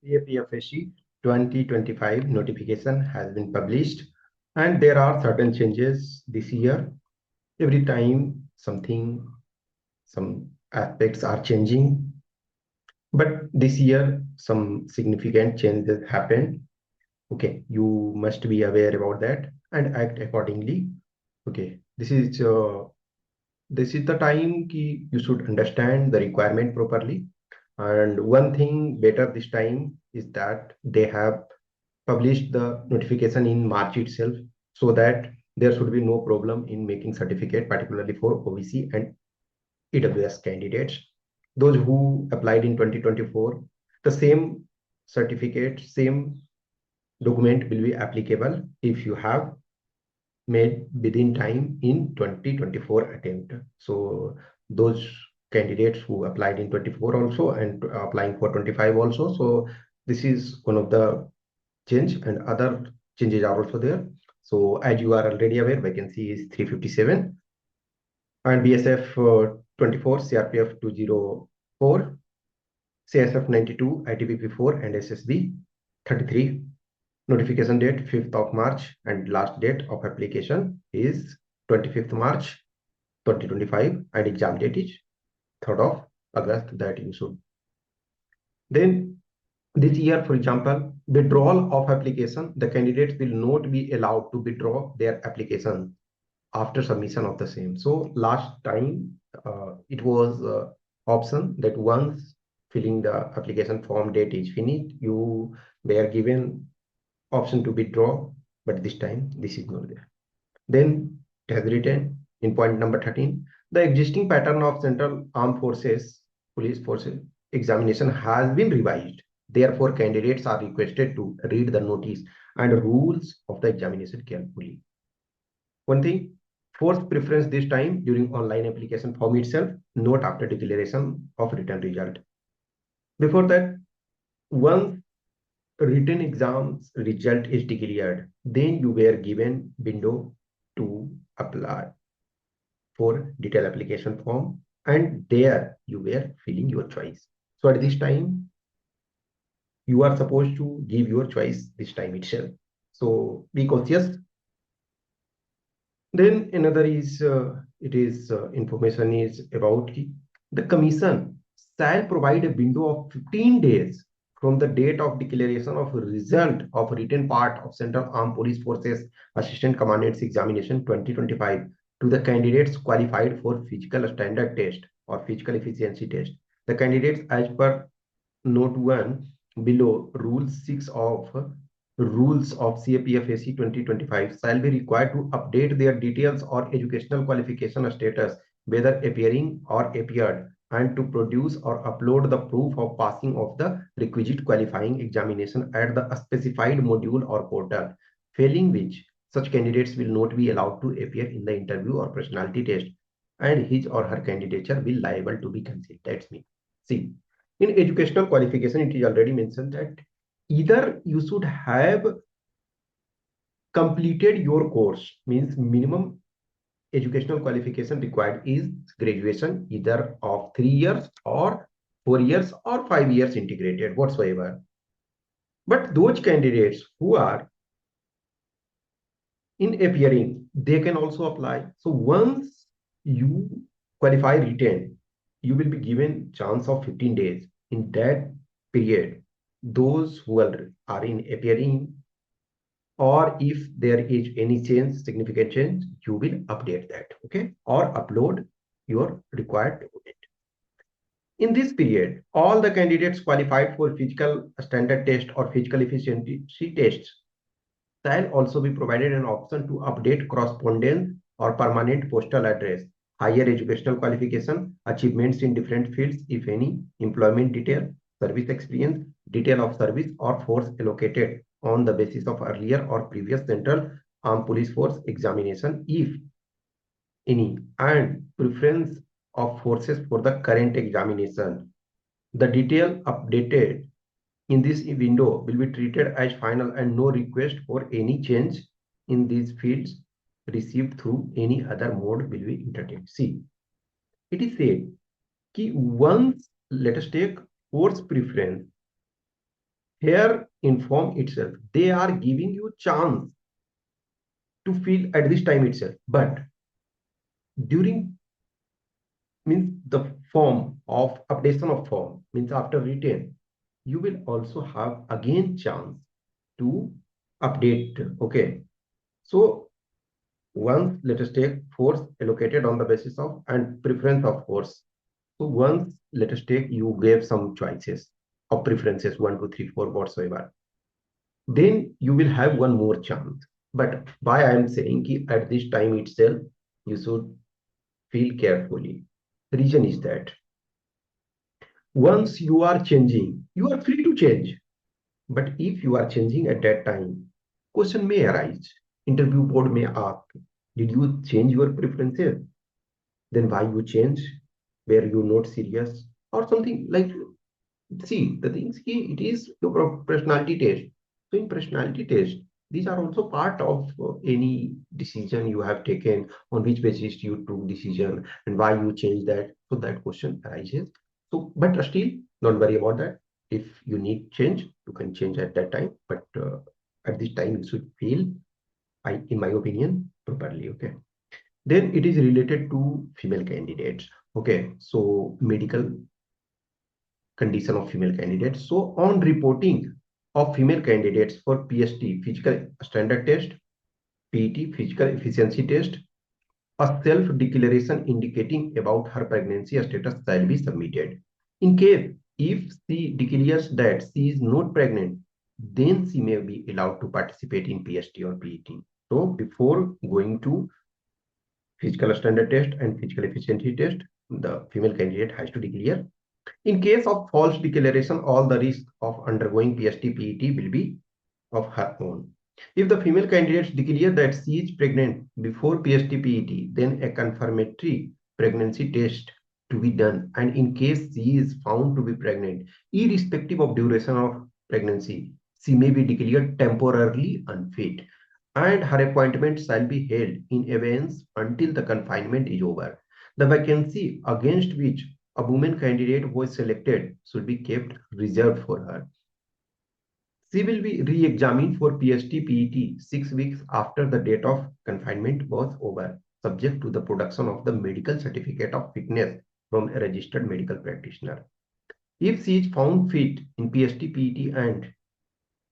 CAPF 2025 notification has been published, and there are certain changes this year. Every time some aspects are changing, but this year some significant changes happened. Okay, you must be aware about that and act accordingly. Okay, this is the time ki you should understand the requirement properly. And one thing better this time is that they have published the notification in March itself, so that there should be no problem in making certificate, particularly for OBC and EWS candidates. Those who applied in 2024, the same certificate, same document will be applicable if you have made within time in 2024 attempt. So those candidates who applied in 24 also and applying for 25 also. So this is one of the change, and other changes are also there. So as you are already aware, vacancy is 357 and BSF 24, CRPF 204, CISF 92, ITBP 4 and SSB 33. Notification date 5th of March and last date of application is 25th March 2025 and exam date is 3rd of August that you should. Then this year, for example, withdrawal of application, the candidates will not be allowed to withdraw their application after submission of the same. So last time it was option that once filling the application form date is finished, you were given option to withdraw, but this time this is not there. Then it has written in point number 13, the existing pattern of Central Armed Forces, Police Forces examination has been revised. Therefore, candidates are requested to read the notice and rules of the examination carefully. One thing, force preference this time during online application form itself, not after declaration of written result. Before that, once written exams result is declared, then you were given window to apply for detailed application form, and there you were filling your choice. So at this time, you are supposed to give your choice this time itself. So be cautious. Then another is information is about the commission shall provide a window of 15 days from the date of declaration of result of written part of Central Armed Police Forces Assistant Commandant's Examination 2025 to the candidates qualified for physical standard test or physical efficiency test. The candidates, as per note 1 below, rule 6 of rules of CAPF 2025 shall be required to update their details or educational qualification status, whether appearing or appeared, and to produce or upload the proof of passing of the requisite qualifying examination at the specified module or portal, failing which such candidates will not be allowed to appear in the interview or personality test, and his or her candidature will liable to be cancelled. That's me. See, in educational qualification, it is already mentioned that either you should have completed your course, means minimum educational qualification required is graduation either of 3 years or 4 years or 5 years integrated whatsoever. But those candidates who are in appearing, they can also apply. So once you qualify written, you will be given chance of 15 days. In that period, those who are in appearing, or if there is any change, significant change, you will update that, okay, or upload your required document. In this period, all the candidates qualified for physical standard test or physical efficiency tests shall also be provided an option to update correspondence or permanent postal address, higher educational qualification, achievements in different fields, if any, employment detail, service experience, detail of service or force allocated on the basis of earlier or previous Central Armed Police Force examination, if any, and preference of forces for the current examination. The detail updated in this window will be treated as final, and no request for any change in these fields received through any other mode will be entertained. See, it is said that once, let us take force preference, here in form itself, they are giving you chance to fill at this time itself. But during means the form of updation of form means after written, you will also have again chance to update. Okay. So once let us take force allocated on the basis of and preference of force. So once let us take you gave some choices of preferences 1, 2, 3, 4 whatsoever. Then you will have one more chance. But why I am saying ki at this time itself, you should feel carefully. The reason is that once you are changing, you are free to change. But if you are changing at that time, question may arise. Interview board may ask, did you change your preferences? Then why you change? Were you not serious? Or something like, see, the things it is your personality test. So in personality test, these are also part of any decision you have taken, on which basis you took decision and why you changed that. So that question arises. So, but still, don't worry about that. If you need change, you can change at that time. But at this time, you should feel, in my opinion, properly. Okay. Then it is related to female candidates. Okay. So medical condition of female candidates. So on reporting of female candidates for PST, physical standard test, PET, physical efficiency test, a self-declaration indicating about her pregnancy status shall be submitted. In case if she declares that she is not pregnant, then she may be allowed to participate in PST or PET. So before going to physical standard test and physical efficiency test, the female candidate has to declare. In case of false declaration, all the risk of undergoing PST-PET will be of her own. If the female candidates declare that she is pregnant before PST-PET, then a confirmatory pregnancy test to be done. And in case she is found to be pregnant, irrespective of duration of pregnancy, she may be declared temporarily unfit, and her appointment shall be held in abeyance until the confinement is over. The vacancy against which a woman candidate was selected should be kept reserved for her. She will be re-examined for PST-PET 6 weeks after the date of confinement was over, subject to the production of the medical certificate of fitness from a registered medical practitioner. If she is found fit in PST-PET and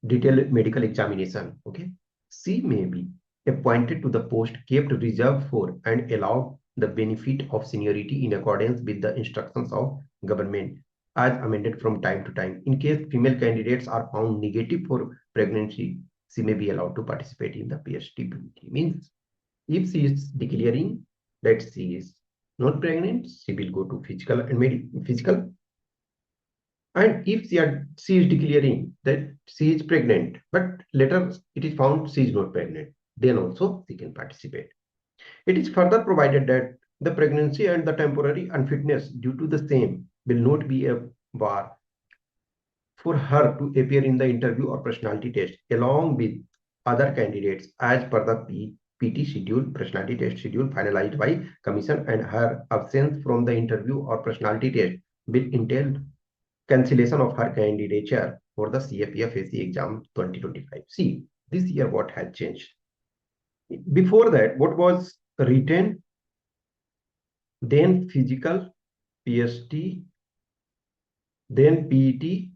detailed medical examination, okay, she may be appointed to the post kept reserved for and allowed the benefit of seniority in accordance with the instructions of government as amended from time to time. In case female candidates are found negative for pregnancy, she may be allowed to participate in the PST-PET. Means if she is declaring that she is not pregnant, she will go to physical and physical. And if she is declaring that she is pregnant, but later it is found she is not pregnant, then also she can participate. It is further provided that the pregnancy and the temporary unfitness due to the same will not be a bar for her to appear in the interview or personality test along with other candidates as per the PT schedule, personality test schedule finalized by commission, and her absence from the interview or personality test will entail cancellation of her candidature for the CAPF AC exam 2025. See, this year what has changed? Before that, what was written, then physical, PST, then PET,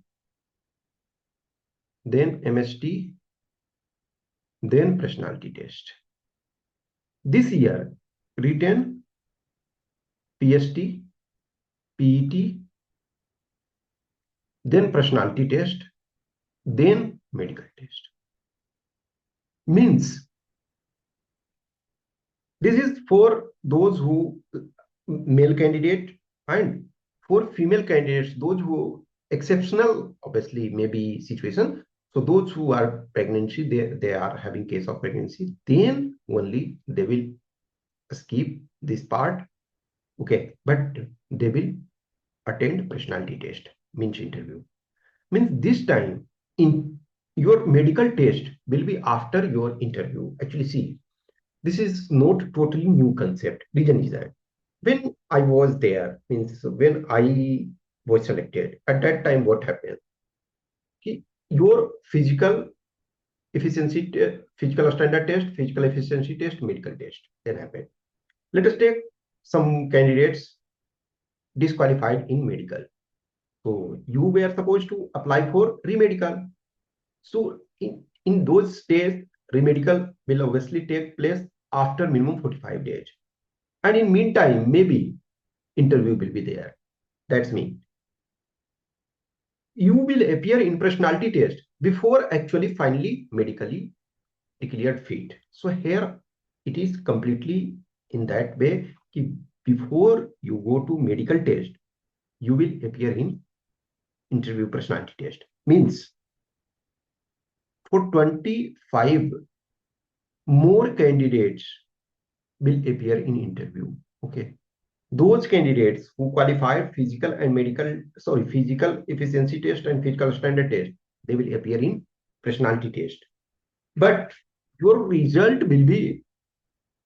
then MST, then personality test. This year, written, PST, PET, then personality test, then medical test. Means this is for those who male candidate, and for female candidates, those who exceptional, obviously, maybe situation. So those who are pregnancy, they are having case of pregnancy, then only they will skip this part. Okay, but they will attend personality test, means interview. Means this time in your medical test will be after your interview. Actually, see, this is not totally new concept. Reason is that when I was there, means when I was selected, at that time, what happened? Okay, your physical efficiency, physical standard test, physical efficiency test, medical test then happen. Let us take some candidates disqualified in medical. So you were supposed to apply for remedical. So in those days, remedical will obviously take place after minimum 45 days. And in meantime, maybe interview will be there. That's me. You will appear in personality test before actually finally medically declared fit. So here it is completely in that way. Before you go to medical test, you will appear in interview personality test. Means for 25 more candidates will appear in interview. Okay. Those candidates who qualified physical and medical, sorry, physical efficiency test and physical standard test, they will appear in personality test. But your result will be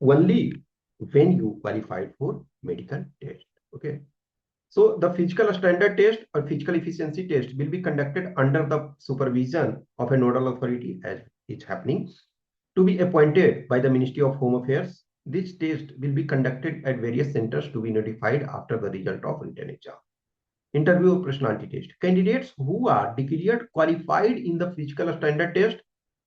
only when you qualified for medical test. Okay. So the physical standard test or physical efficiency test will be conducted under the supervision of a nodal authority as is happening to be appointed by the Ministry of Home Affairs. This test will be conducted at various centers to be notified after the result of written exam. Interview of personality test. Candidates who are declared qualified in the physical standard test,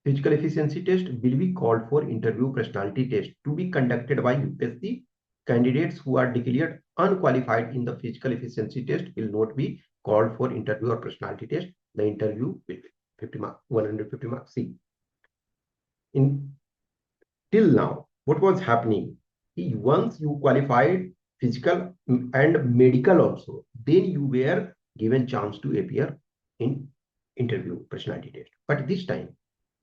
physical efficiency test will be called for interview personality test to be conducted by UPSC. Candidates who are declared unqualified in the physical efficiency test will not be called for interview or personality test. The interview will be 50 mark, 150 marks. See, in till now, what was happening? Once you qualified physical and medical also, then you were given chance to appear in interview personality test. But this time,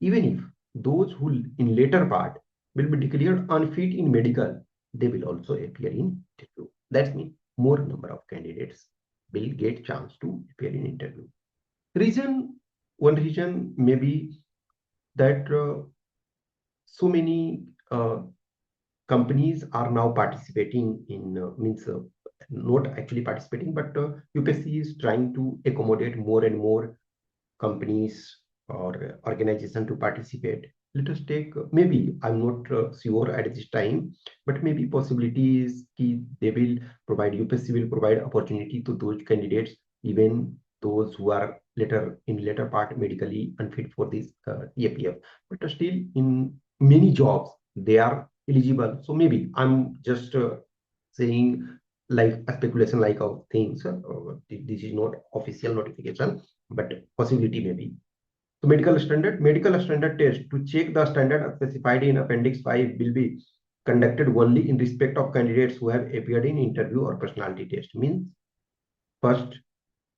even if those who in later part will be declared unfit in medical, they will also appear in interview. That's mean more number of candidates will get chance to appear in interview. One reason may be that so many companies are now participating in means not actually participating, but UPSC is trying to accommodate more and more companies or organization to participate. Let us take maybe I'm not sure at this time, but maybe possibilities they will provide, UPSC will provide opportunity to those candidates, even those who are later part medically unfit for this CAPF, but still in many jobs they are eligible. So maybe I'm just saying like a speculation like of things. This is not official notification, but possibility maybe. So medical standard test to check the standard specified in Appendix 5 will be conducted only in respect of candidates who have appeared in interview or personality test. Means first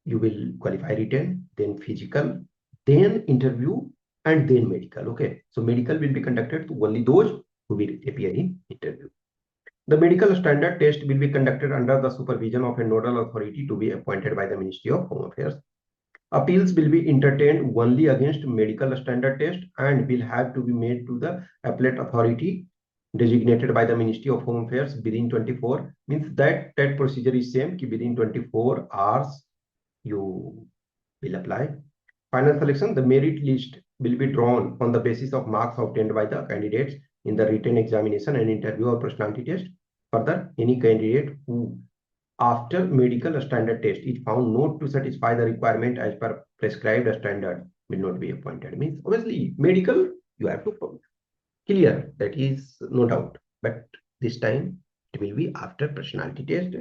you will qualify written, then physical, then interview, and then medical. Okay. So medical will be conducted to only those who will appear in interview. The medical standard test will be conducted under the supervision of a nodal authority to be appointed by the Ministry of Home Affairs. Appeals will be entertained only against medical standard test and will have to be made to the appellate authority designated by the Ministry of Home Affairs within 24. Means that procedure is same. Within 24 hours you will apply. Final selection, the merit list will be drawn on the basis of marks obtained by the candidates in the written examination and interview or personality test. Further, any candidate who after medical standard test is found not to satisfy the requirement as per prescribed standard will not be appointed. Means obviously medical you have to clear, that is no doubt, but this time it will be after personality test.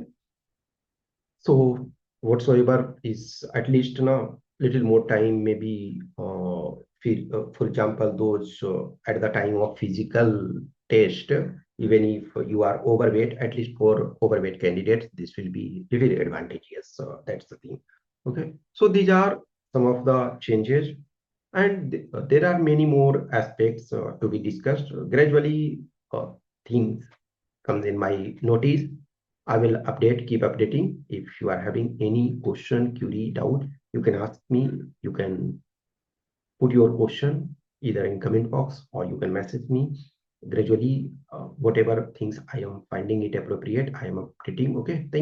So whatsoever is at least little more time, maybe for example, those at the time of physical test, even if you are overweight, at least for overweight candidates, this will be little advantageous. So that's the thing. Okay. So these are some of the changes, and there are many more aspects to be discussed. Gradually, things comes in my notice. I will update, keep updating. If you are having any question, query, doubt, you can ask me. You can put your question either in comment box or you can message me. Gradually, whatever things I am finding it appropriate, I am updating. Okay. Thank you.